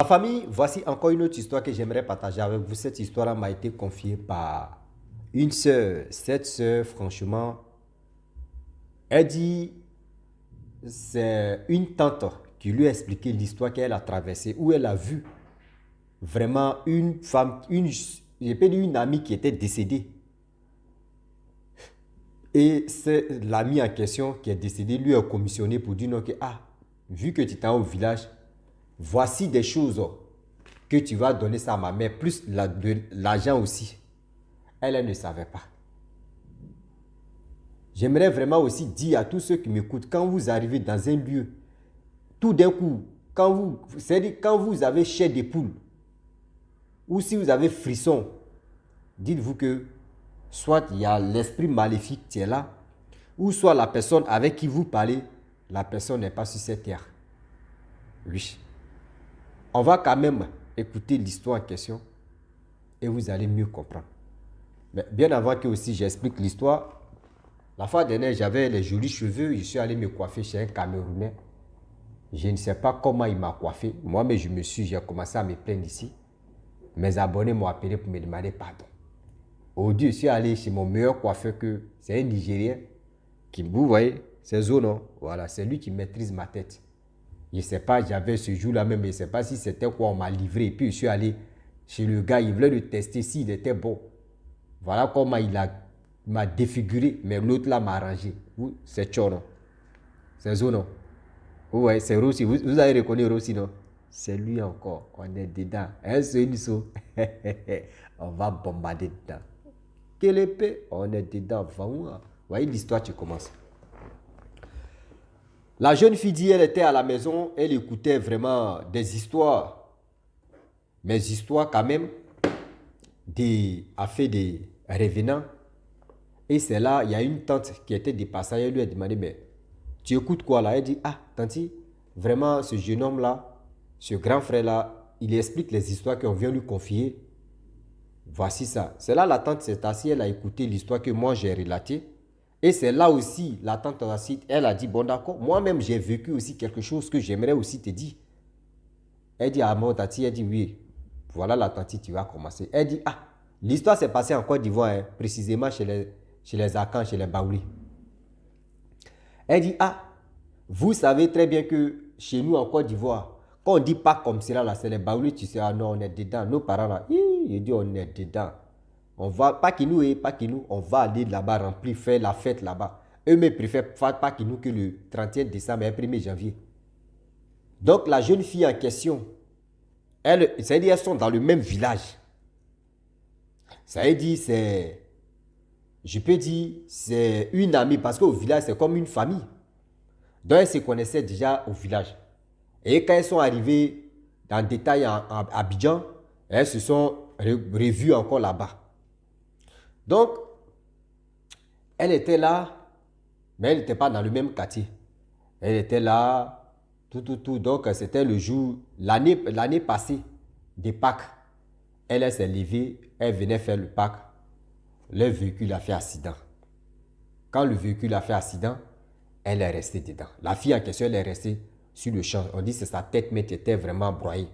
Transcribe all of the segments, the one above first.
famille, voici encore une autre histoire que j'aimerais partager avec vous. Cette histoire m'a été confiée par une sœur. Cette sœur, franchement, elle dit, c'est une tante qui lui a expliqué l'histoire qu'elle a traversée, où elle a vu vraiment une femme, je peux dire une amie qui était décédée. Et c'est l'ami en question qui est décédé, lui a commissionné pour dire non, que, vu que tu es au village, voici des choses que tu vas donner ça à ma mère, plus de l'argent aussi. Elle ne savait pas. J'aimerais vraiment aussi dire à tous ceux qui m'écoutent, quand vous arrivez dans un lieu, tout d'un coup, c'est-à-dire quand vous avez chair de poule, ou si vous avez frisson, dites-vous que soit il y a l'esprit maléfique qui est là, ou soit la personne avec qui vous parlez, la personne n'est pas sur cette terre. Oui. On va quand même écouter l'histoire en question et vous allez mieux comprendre. Mais bien avant que aussi j'explique l'histoire, la fois dernière, j'avais les jolis cheveux, je suis allé me coiffer chez un Camerounais. Je ne sais pas comment il m'a coiffé. Moi-même, j'ai commencé à me plaindre ici. Mes abonnés m'ont appelé pour me demander pardon. Aujourd'hui, je suis allé chez mon meilleur coiffeur, que c'est un Nigérien, qui, vous voyez, c'est Zono. Voilà, c'est lui qui maîtrise ma tête. Je ne sais pas, j'avais ce jour-là même, je ne sais pas si c'était quoi, on m'a livré. Et puis je suis allé chez le gars, il voulait le tester s'il était bon. Voilà comment m'a défiguré, mais l'autre là m'a arrangé. C'est Chono. C'est Zono. Ouais, c'est Rossi. Vous avez reconnu Rossi, non? C'est lui encore. On est dedans. Un seul saut. On va bombarder dedans. Quelle épée? On est dedans. Vous voyez l'histoire, tu commences. La jeune fille dit, elle était à la maison, elle écoutait vraiment des histoires. Mes histoires quand même, a fait des revenants. Et c'est là, il y a une tante qui était de passage, elle lui a demandé, mais tu écoutes quoi là? Elle dit, tanti, vraiment ce jeune homme-là, ce grand frère-là, il explique les histoires qu'on vient lui confier. Voici ça. C'est là la tante s'est assise, elle a écouté l'histoire que moi j'ai relatée. Et c'est là aussi, la tante assise, elle a dit, bon d'accord, moi-même j'ai vécu aussi quelque chose que j'aimerais aussi te dire. Elle dit à mon tati, elle dit oui, voilà la tante, tu vas commencer. Elle dit, l'histoire s'est passée en Côte d'Ivoire, hein, précisément chez les Akans, chez les Baouli. Elle dit, vous savez très bien que chez nous en Côte d'Ivoire, quand on dit pas comme cela, là, c'est les Baouli, tu sais, non, on est dedans. Nos parents là, ils disent on est dedans. On va, pas qui nous, on va aller là-bas remplir, faire la fête là-bas. Eux-mêmes préfèrent pas qui nous que le 31 décembre et 1er janvier. Donc la jeune fille en question, c'est-à-dire elles sont dans le même village. Ça veut dire je peux dire, c'est une amie, parce qu'au village, c'est comme une famille. Donc elles se connaissaient déjà au village. Et quand elles sont arrivées dans le détail à Abidjan, elles se sont revues encore là-bas. Donc, elle était là, mais elle n'était pas dans le même quartier. Elle était là, tout. Donc, c'était le jour, l'année passée, des Pâques. Elle s'est levée, elle venait faire le Pâques. Le véhicule a fait accident. Quand le véhicule a fait accident, elle est restée dedans. La fille en question, elle est restée sur le champ. On dit que c'est sa tête, mais qui était vraiment broyée.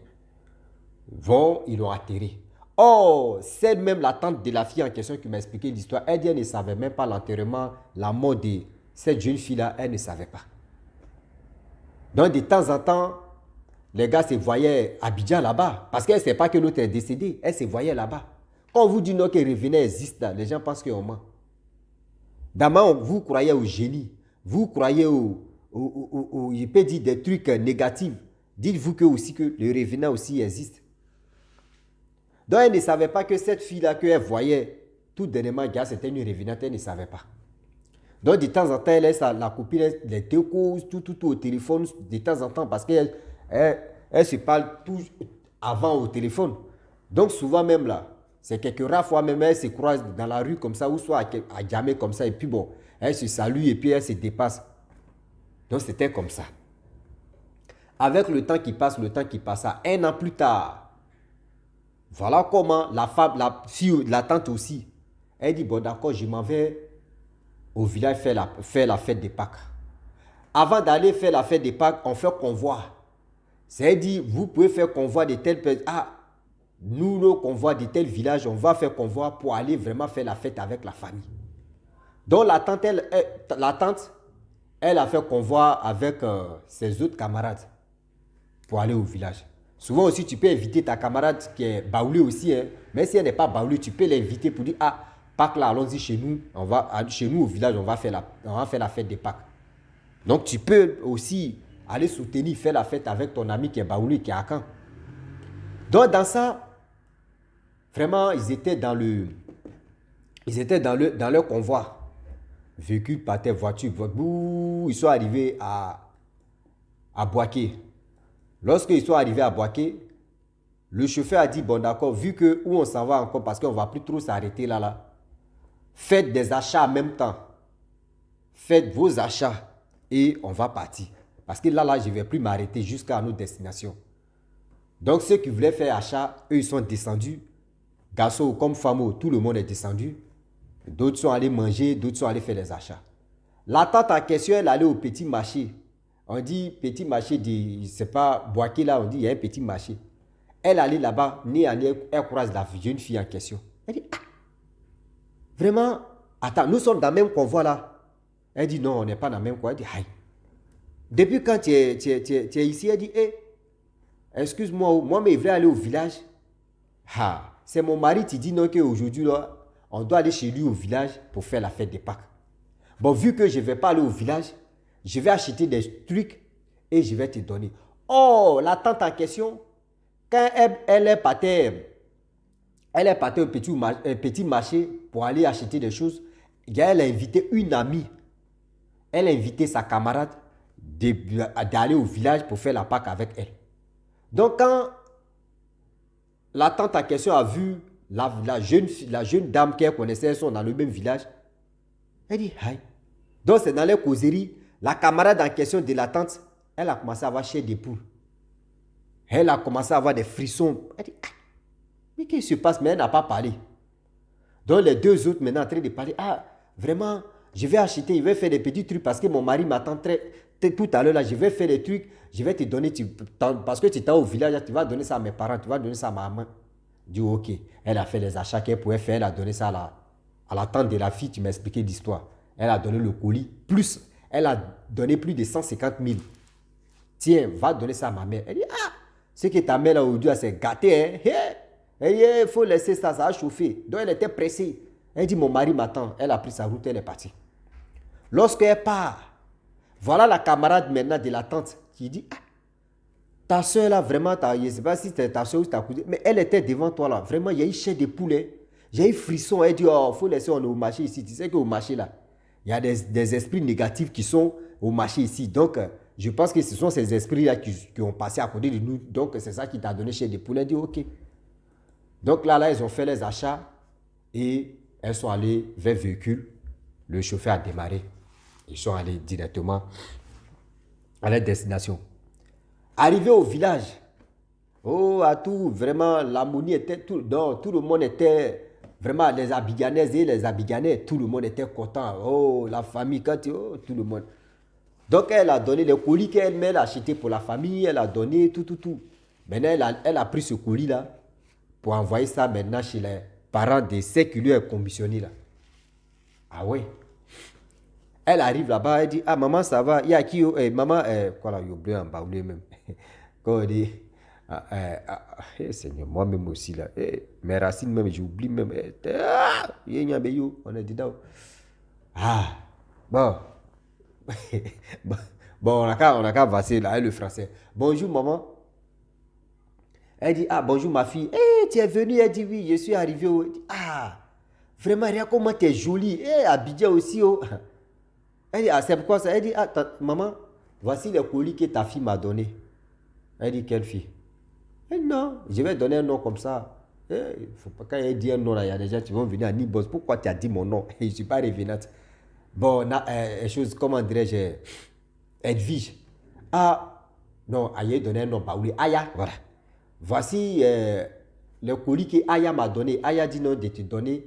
Ils l'ont atterri. Oh, c'est même la tante de la fille en question qui m'a expliqué l'histoire. Elle dit qu'elle ne savait même pas l'enterrement, la mort de cette jeune fille-là, elle ne savait pas. Donc, de temps en temps, les gars se voyaient à Abidjan là-bas. Parce qu'elle ne sait pas que l'autre est décédé. Elle se voyait là-bas. Quand on vous dit non, que Revenant existe là, les gens pensent qu'on ment. D'abord, vous croyez au génie. Vous croyez je peux dire des trucs négatifs. Dites-vous que aussi que le Revenant aussi existe. Donc, elle ne savait pas que cette fille-là qu'elle voyait, tout dernièrement, c'était une revenante, elle ne savait pas. Donc, de temps en temps, elle laisse la copine, les deux causes, tout au téléphone, de temps en temps, parce qu'elle se parle tout avant au téléphone. Donc, souvent même là, c'est quelques rares fois même, elle se croise dans la rue comme ça, ou soit à jamais comme ça, et puis bon, elle se salue et puis elle se dépasse. Donc, c'était comme ça. Avec le temps qui passe, un an plus tard, voilà comment la femme, la fille, la tante aussi, elle dit, bon d'accord, je m'en vais au village faire la fête des Pâques. Avant d'aller faire la fête des Pâques, on fait convoi. C'est-à-dire, vous pouvez faire convoi de telle personne. Ah, nous, nos convois de tel village, on va faire convoi pour aller vraiment faire la fête avec la famille. Donc, la tante, elle a fait convoi avec ses autres camarades pour aller au village. Souvent aussi, tu peux inviter ta camarade qui est baoulée aussi. Hein. Mais si elle n'est pas baoulée, tu peux l'inviter pour dire, ah, Pâques là, allons-y chez nous. Chez nous au village, on va faire la fête de Pâques. Donc, tu peux aussi aller soutenir, faire la fête avec ton ami qui est baoulé, qui est à Caen. Donc, dans ça, vraiment, ils étaient dans leur convoi. Véhicule par terre, voiture. Ils sont arrivés à Boaké. Lorsqu'ils sont arrivés à Boaké, le chauffeur a dit, bon d'accord, vu que où on s'en va encore, parce qu'on ne va plus trop s'arrêter là, faites des achats en même temps. Faites vos achats et on va partir. Parce que là, je ne vais plus m'arrêter jusqu'à notre destination. Donc, ceux qui voulaient faire achat, eux, ils sont descendus. Garçons comme femmes, tout le monde est descendu. D'autres sont allés manger, d'autres sont allés faire des achats. La tante en question, elle allait au petit marché. On dit petit marché, c'est pas Boaké là, on dit il y a un petit marché. Elle allait là-bas, nez à nez, elle croise la jeune fille en question. Elle dit, ah, vraiment, attends, nous sommes dans le même convoi là. Elle dit, non, on n'est pas dans le même convoi. Elle dit, aïe. Depuis quand tu es ici, elle dit, hé, excuse-moi, moi, mais je vais aller au village. Ah, c'est mon mari qui dit non qu'aujourd'hui, on doit aller chez lui au village pour faire la fête des Pâques. Bon, vu que je ne vais pas aller au village, je vais acheter des trucs et je vais te donner. Oh, la tante en question, quand elle est partie au petit marché pour aller acheter des choses, elle a invité une amie. Elle a invité sa camarade d'aller au village pour faire la Pâque avec elle. Donc, quand la tante en question a vu la jeune dame qu'elle connaissait, elles sont dans le même village, elle dit, aïe. Donc, c'est dans les causeries, la camarade en question de la tante, elle a commencé à avoir chair de poule. Elle a commencé à avoir des frissons. Elle dit, ah, mais qu'est-ce qui se passe? Mais elle n'a pas parlé. Donc, les deux autres maintenant en train de parler, ah, vraiment, je vais acheter, je vais faire des petits trucs parce que mon mari m'attend tout à l'heure là, je vais faire des trucs, je vais te donner, parce que tu es au village, tu vas donner ça à mes parents, tu vas donner ça à ma maman. Je dis, ok. Elle a fait les achats qu'elle pouvait faire, elle a donné ça à la tante de la fille, tu m'as expliqué l'histoire. Elle a donné le colis, plus, elle a donné plus de 150 000. Tiens, va donner ça à ma mère. Elle dit, ah, c'est que ta mère là aujourd'hui, elle s'est gâtée, hein. Elle dit, il faut laisser ça, ça a chauffé. Donc elle était pressée. Elle dit, mon mari m'attend. Elle a pris sa route, elle est partie. Lorsqu'elle part, voilà la camarade maintenant de la tante qui dit, ah, ta soeur là, vraiment, je ne sais pas si c'était ta soeur ou ta cousine, mais elle était devant toi là. Vraiment, il y a eu chair de poulet. J'ai eu frisson. Elle dit, oh, il faut laisser, on est au marché ici. Tu sais qu'au marché là, il y a des esprits négatifs qui sont au marché ici. Donc, je pense que ce sont ces esprits-là qui ont passé à côté de nous. Donc, c'est ça qui t'a donné chair de poulet. Elle dit, ok. Donc là, ils ont fait les achats et elles sont allées vers le véhicule. Le chauffeur a démarré. Ils sont allés directement à leur destination. Arrivé au village, oh, à tout, vraiment, l'harmonie était tout le monde était vraiment, les Abiganaises et les Abiganais, tout le monde était content. Oh, la famille, tout le monde. Donc, elle a donné les colis qu'elle-même a acheté pour la famille, elle a donné tout. Maintenant, elle a pris ce colis-là pour envoyer ça maintenant chez les parents de ceux qui lui ont commissionné là. Ah ouais. Elle arrive là-bas, elle dit, ah maman, ça va, il y a qui, maman, quoi là, il a oublié en baoulé même. Quand on dit, Seigneur, moi-même aussi là, mes racines même, j'oublie même, on est dedans. Ah, bon. Bon, on a qu'à passer là, le français. Bonjour maman. Elle dit, ah bonjour ma fille. Tu es venue? Elle dit, oui, je suis arrivé. Elle dit, ah, vraiment, regarde comment tu es jolie. Abidjan aussi. Oh. Elle dit, ah, c'est pourquoi ça? Elle dit, ah, maman, voici les colis que ta fille m'a donné. Elle dit, quelle fille? Elle dit, non, je vais donner un nom comme ça. Faut pas, quand elle dit un nom, là, il y a des gens qui vont venir à Nibos. Pourquoi tu as dit mon nom? Je ne suis pas revenante. Bon, chose, comment dirais-je, Edwige. Ah, non, Aya donné un nom, pas oui, Aya, voilà. Voici le colis que Aya m'a donné. Aya dit non de te donner.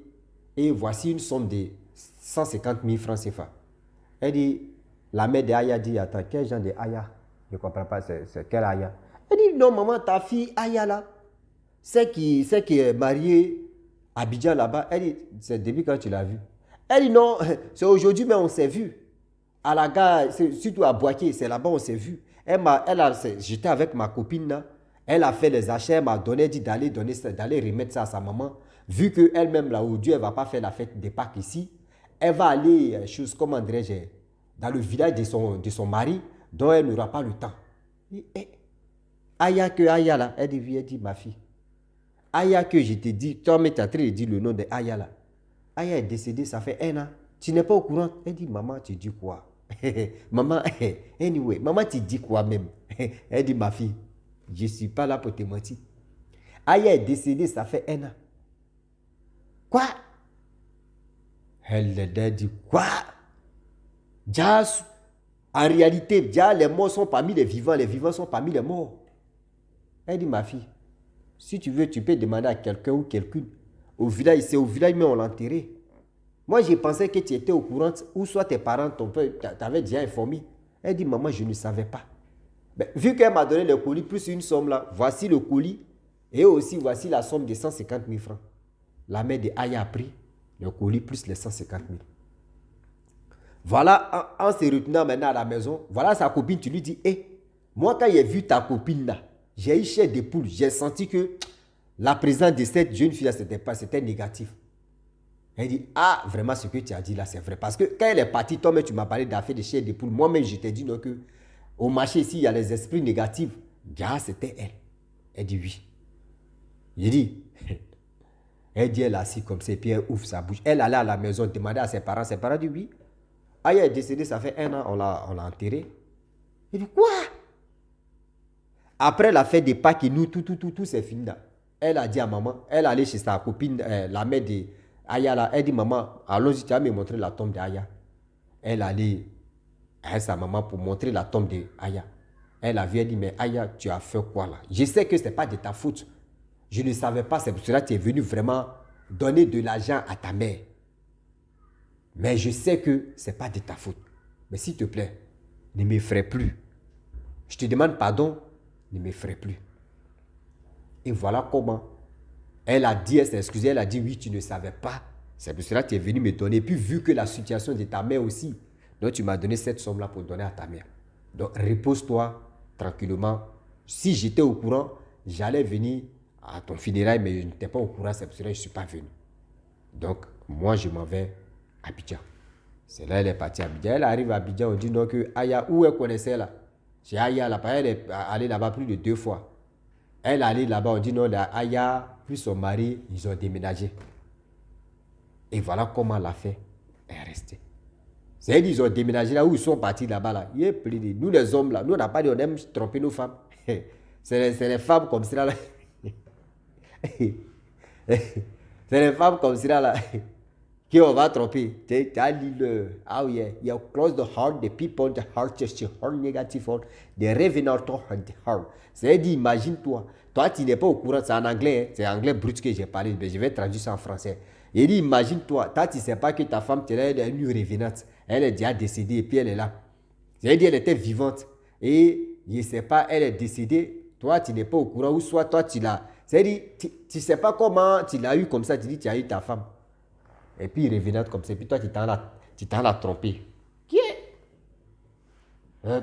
Et voici une somme de 150 000 francs CFA. Elle dit, la mère de Aya dit, attends, quel genre de Aya? Je ne comprends pas, c'est quel Aya? Elle dit, non, maman, ta fille, Aya là, c'est qui est mariée à Abidjan là-bas. Elle dit, c'est depuis quand tu l'as vu? Elle dit, non, c'est aujourd'hui, mais on s'est vu. À la gare, surtout à Boaké, c'est là-bas on s'est vu. J'étais avec ma copine là. Elle a fait les achats, elle m'a donné, dit d'aller remettre ça à sa maman. Vu qu'elle-même là aujourd'hui, elle ne va pas faire la fête des Pâques ici. Elle va aller, comment dirais-je, dans le village de son mari, dont elle n'aura pas le temps. Aya que Aya là, elle dit, ma fille. Aya que je te dis, toi mais tu es en train de dire le nom de Aya là. Aya est décédée, ça fait 1 an. Tu n'es pas au courant? Elle dit, maman, tu dis quoi? Maman, anyway, maman, tu dis quoi même? Elle dit, ma fille, je ne suis pas là pour te mentir. Aya est décédée, ça fait 1 an. Quoi? Elle dit, quoi? Déjà, en réalité, déjà, les morts sont parmi les vivants sont parmi les morts. Elle dit, ma fille, si tu veux, tu peux demander à quelqu'un ou quelqu'une. Au village, c'est au village, mais on l'a enterré. Moi, j'ai pensé que tu étais au courant, ou soit tes parents, ton père, t'avaient déjà informé. Elle dit, maman, je ne savais pas. Mais, vu qu'elle m'a donné le colis plus une somme là, voici le colis, et aussi voici la somme de 150 000 francs. La mère de Aya a pris le colis plus les 150 000. Voilà, en se retenant maintenant à la maison, voilà sa copine, tu lui dis, moi quand j'ai vu ta copine là, j'ai eu chair de poule, j'ai senti que la présence de cette jeune fille là, c'était négatif. Elle dit, ah, vraiment ce que tu as dit là, c'est vrai. Parce que quand elle est partie, toi-même, tu m'as parlé d'affaires de chair de poule. Moi-même, je t'ai dit non, que au marché ici, il y a les esprits négatifs. Gars, c'était elle. Elle dit oui. J'ai dit, elle dit, elle est assise comme ça, et puis elle ouvre sa bouche. Elle allait à la maison, demander à ses parents. Ses parents disent oui. Aya est décédée, ça fait 1 an, on l'a enterré. Elle dit, quoi? Après la fête des Pâques, nous, tout, c'est fini là. Elle a dit à maman, elle allait chez sa copine, la mère de Aya là, elle dit, maman, allons-y, tu vas me montrer la tombe d'Aya. Elle allait à sa maman pour montrer la tombe d'Aya. Elle avait dit, mais Aya, tu as fait quoi là? Je sais que ce n'est pas de ta faute. Je ne savais pas, c'est pour cela que tu es venu vraiment donner de l'argent à ta mère. Mais je sais que ce n'est pas de ta faute. Mais s'il te plaît, ne m'effraie plus. Je te demande pardon, ne m'effraie plus. Et voilà comment. Elle a dit, elle s'est excusée, elle a dit, oui, tu ne savais pas. C'est pour cela que tu es venu me donner. Puis vu que la situation de ta mère aussi, donc tu m'as donné cette somme-là pour donner à ta mère. Donc repose-toi tranquillement. Si j'étais au courant, j'allais venir à ton funérail, mais je n'étais pas au courant, c'est pour cela que je ne suis pas venu. Donc moi, je m'en vais à Abidjan. C'est là elle est partie à Abidjan. Elle arrive à Abidjan, on dit non que Aya, où elle connaissait là? Chez Aya, là, elle est allée là-bas plus de 2 fois. Elle est allée là-bas, on dit non, Aya, puis son mari, ils ont déménagé. Et voilà comment l'affaire est restée. C'est-à-dire qu'ils ont déménagé là où ils sont partis là-bas. Là. Nous les hommes là, nous on n'a pas dit on aime tromper nos femmes. C'est les femmes comme ça là. C'est les femmes comme ça là. Qui on va tromper. Ah oui, you close the heart, the people, the heart, just your heart negative heart, the revenant the heart. C'est-à-dire, imagine-toi, toi tu n'es pas au courant, c'est en anglais, c'est en anglais brut que j'ai parlé, mais je vais traduire ça en français. Il dit, imagine-toi, toi tu ne sais pas que ta femme, elle est une revenante, elle est déjà décédée et puis elle est là. C'est-à-dire, elle était vivante et je ne sais pas, elle est décédée, toi tu n'es pas au courant, ou soit toi tu l'as. C'est-à-dire, tu ne sais pas comment tu l'as eu comme ça, tu dis, tu as eu ta femme. Et puis revenante comme ça, et puis toi tu t'en as trompé. Qui est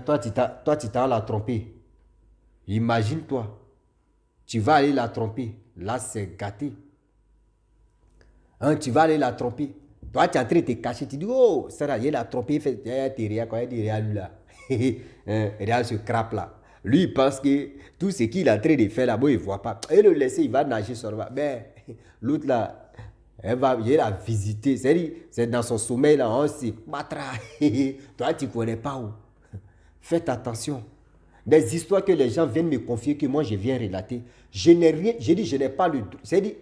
toi tu t'en as trompé. Imagine-toi, tu vas aller la tromper. Là c'est gâté. Tu vas aller la tromper. Toi tu es en train de te cacher, tu dis oh, ça là, il l'a trompé, il fait rien quand il dit rien lui là. Rien ce crap là. Lui il pense que tout ce qu'il est en train de faire là-bas, il ne voit pas. Et le laisser, il va nager sur le bas. Mais l'autre là, elle va la visiter. C'est dans son sommeil là, on se battra. Toi, tu ne connais pas où. Faites attention. Des histoires que les gens viennent me confier, que moi je viens relater. Je n'ai rien, je n'ai pas le. C'est-à-dire,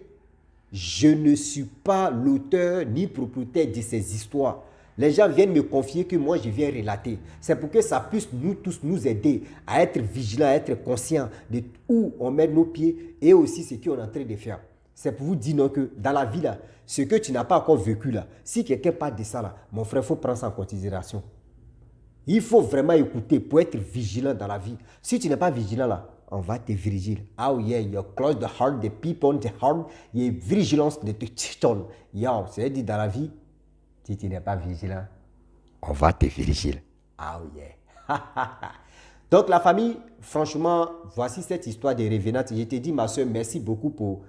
je ne suis pas l'auteur ni propriétaire de ces histoires. Les gens viennent me confier que moi je viens relater. C'est pour que ça puisse nous tous nous aider à être vigilants, à être conscients de où on met nos pieds et aussi ce qu'on est en train de faire. C'est pour vous dire non, que dans la vie, là, ce que tu n'as pas encore vécu, là, si quelqu'un parle de ça, là, mon frère, il faut prendre ça en considération. Il faut vraiment écouter pour être vigilant dans la vie. Si tu n'es pas vigilant, là, on va te vigiler. Oh yeah, you're close the heart, the people, the heart, il y a vigilance de te chiton. Yo, c'est-à-dire dans la vie, si tu n'es pas vigilant, on va te vigiler. Oh yeah. Donc la famille, franchement, voici cette histoire des revenantes. Je te dis, ma soeur, merci beaucoup pour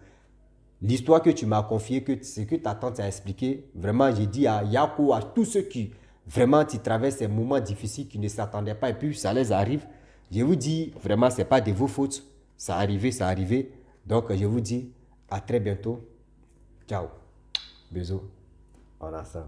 l'histoire que tu m'as confiée, que ce que ta tante a expliqué. Vraiment, j'ai dit à Yako, à tous ceux qui vraiment qui traversent ces moments difficiles, qui ne s'attendaient pas, et puis ça les arrive. Je vous dis, vraiment, ce n'est pas de vos fautes. Ça arrivé, ça arrivé. Donc, je vous dis à très bientôt. Ciao. Bisous. On a ça.